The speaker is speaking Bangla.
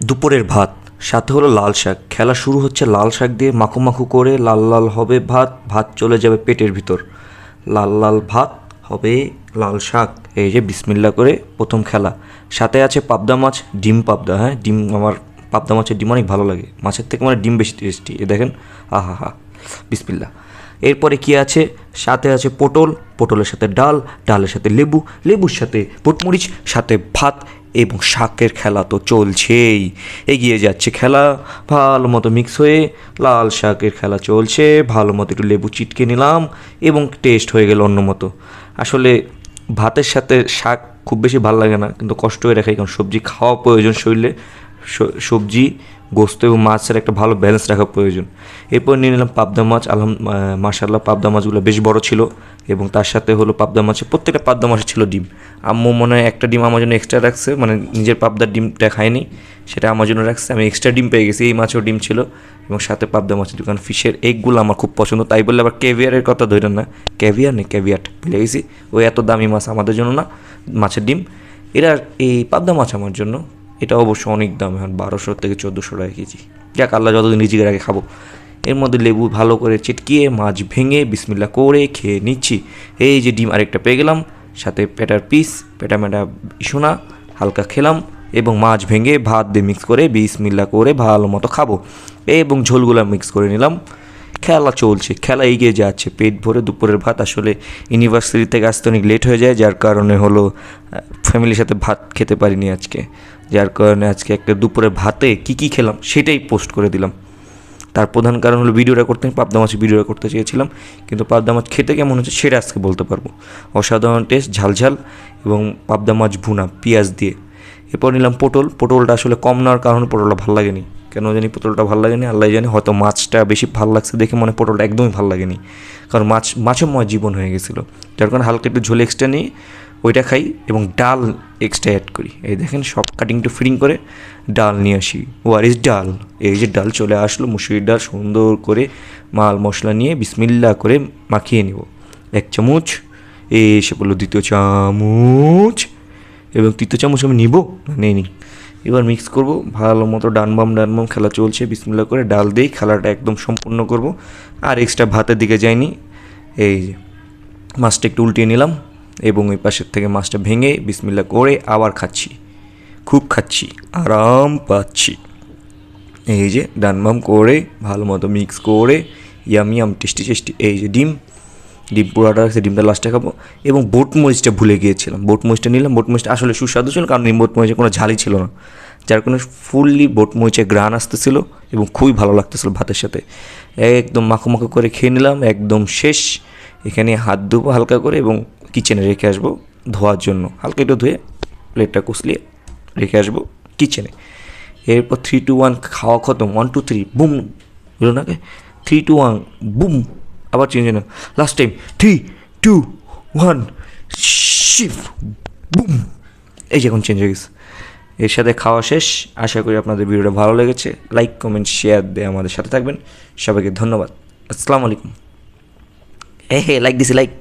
দুপুরের ভাত, সাথে হলো লাল শাক। খেলা শুরু হচ্ছে লাল শাক দিয়ে, মাখু মাখু করে লাল লাল হবে ভাত, ভাত চলে যাবে পেটের ভিতর। লাল লাল ভাত হবে লাল শাক। এই যে বিসমিল্লা করে প্রথম খেলা। সাথে আছে পাবদা মাছ, ডিম পাবদা। হ্যাঁ, ডিম আমার পাবদা মাছের ডিম অনেক ভালো লাগে, মাছের থেকে মানে ডিম বেশি টেস্টি। এ দেখেন, আহা হা, বিসমিল্লা। এরপরে কি আছে, সাথে আছে পটল, পটলের সাথে ডাল, ডালের সাথে লেবু, লেবুর সাথে পোটমরিচ, সাথে ভাত এবং শাকের খেলা তো চলছেই। এগিয়ে যাচ্ছে খেলা, ভালো মতো মিক্স হয়ে লাল শাকের খেলা চলছে। ভালো মতো একটু লেবু চিটকে নিলাম এবং টেস্ট হয়ে গেল অন্য মতো। আসলে ভাতের সাথে শাক খুব বেশি ভালো লাগে না, কিন্তু কষ্ট করে রাখাই, কারণ সবজি খাওয়া প্রয়োজন শরীরে। সবজি, গোস্ত এবং মাছের একটা ভালো ব্যালেন্স রাখা প্রয়োজন। এরপর নিয়ে নিলাম পাবদা মাছ। মাশাল্লাহ পাবদা মাছগুলো বেশ বড় ছিল, এবং তার সাথে হলো পাবদা মাছের, প্রত্যেকটা পাবদা মাছে ছিল ডিম। আম্মু মনে হয় একটা ডিম আমার জন্য এক্সট্রা রাখছে, মানে নিজের পাবদার ডিমটা খায়নি, সেটা আমার জন্য রাখছে। আমি এক্সট্রা ডিম পেয়ে গেছি, এই মাছেও ডিম ছিল, এবং সাথে পাবদা মাছের দোকান। ফিশের এগগুলো আমার খুব পছন্দ, তাই বললে আবার ক্যাভিয়ারের কথা ধরেন না, ক্যাভিয়ার নেই, ক্যাভিয়াট ভুলে গেছি। ওই এত দামি মাছ আমাদের জন্য না, মাছের ডিম। এরা এই পাবদা মাছ আমার জন্য, এটা অবশ্য অনেক দাম, এখন 1200 থেকে 1400 টাকা কেজি। যাক, আল্লাহ যতদিন রিজিকের আগে খাবো। এর মধ্যে লেবু ভালো করে চিটকিয়ে মাছ ভেঙে বিসমিল্লা করে খেয়ে নিচ্ছি। এই যে ডিম আরেকটা পেয়ে গেলাম, সাথে পেটার পিস, পেটা মেটা ইসোনা হালকা খেলাম, এবং মাছ ভেঙে ভাত দিয়ে মিক্স করে বিসমিল্লা করে ভালো মতো খাবো, এবং ঝোলগুলো মিক্স করে নিলাম। খেলা চলছে, খেলা এগিয়ে যাচ্ছে পেট ভরে। দুপুরের ভাত আসলে ইউনিভার্সিটি থেকে আসতে অনেক লেট হয়ে যায়, যার কারণে হলো ফ্যামিলির সাথে ভাত খেতে পারিনি আজকে। যার কারণে আজকে একটা দুপুরে ভাতে কী খেলাম সেটাই পোস্ট করে দিলাম। তার প্রধান কারণ হলো ভিডিওটা করতে, পাবদা মাছের ভিডিওটা করতে চেয়েছিলাম, কিন্তু পাবদা মাছ খেতে কেমন হচ্ছে সেটা আজকে বলতে পারবো। অসাধারণ টেস্ট, ঝালঝাল, এবং পাবদা মাছ ভুনা পেঁয়াজ দিয়ে। এরপর নিলাম পটল। পটলটা আসলে কম নেওয়ার কারণে পটলটা ভালো লাগেনি, কেন জানি পটলটা ভালো লাগেনি, আল্লাহ জানি। হয়তো মাছটা বেশি ভালো লাগছে দেখে মনে পটলটা একদমই ভালো লাগেনি, কারণ মাছময় জীবন হয়ে গেছিলো। যার কারণে হালকা একটু ঝোল এক্সট্রা নিয়ে ওইটা খাই, এবং ডাল এক্সট্রা অ্যাড করি। এই দেখেন, সব কাটিং টু ফিটিং করে ডাল নিয়ে আসি। ওয়ার ইজ ডাল, এই যে ডাল চলে আসলো, মুসুরির ডাল, সুন্দর করে মাল মশলা নিয়ে বিসমিল্লা করে মাখিয়ে নিব। 1 চামচ, এসে বললো 2য় চামচ, এবং 3য় চামচ আমি নিব না, নিই। এবার মিক্স করব ভালো মতো, ডানবাম খেলা চলছে। বিসমিল্লা করে ডাল দিয়েই খেলাটা একদম সম্পূর্ণ করব, আর এক্সট্রা ভাতের দিকে যায়নি। এই যে মাছটা একটু উল্টিয়ে নিলাম, এবং ওই পাশের থেকে মাছটা ভেঙে বিসমিল্লা করে আবার খাচ্ছি, খুব খাচ্ছি, আরাম পাচ্ছি। এই যে ডানবাম করে ভালো মতো মিক্স করে ইয়াম টেস্টি টেস্টি। এই যে ডিম পুরোটা রাখছে, ডিমটা লাস্টে খাবো। এবং বোট মরিচটা ভুলে গিয়েছিলাম, বোট মরিচটা নিলাম। বোট মরিচটা আসলে সুস্বাদু ছিল, কারণ এই বোট মরিচে কোনো ঝালই ছিল না, যার কারণে ফুললি বোট মরিচের গ্রান আসতেছিল, এবং খুবই ভালো লাগতেছিল ভাতের সাথে। একদম মাখো মাখো করে খেয়ে নিলাম, একদম শেষ। এখানে হাত ধুবো হালকা করে, এবং কিচেনে রেখে আসবো ধোয়ার জন্য। হালকা একটু ধুয়ে প্লেটটা কুচলিয়ে রেখে আসবো কিচেনে। এরপর 3, 2, 1 খাওয়া খতম। 1, 2, 3 বুম, বলো নাকি 3, 2, 1 বুম। আবার চেঞ্জ না, লাস্ট টাইম 3, 2, 1 শিফ বুম। এই যে এখন চেঞ্জ হয়ে গেছে। এর সাথে খাওয়া শেষ। আশা করি আপনাদের ভিডিওটা ভালো লেগেছে। লাইক, কমেন্ট, শেয়ার দিয়ে আমাদের সাথে থাকবেন। সবাইকে ধন্যবাদ। আসসালামু আলাইকুম। লাইক দিছি, লাইক।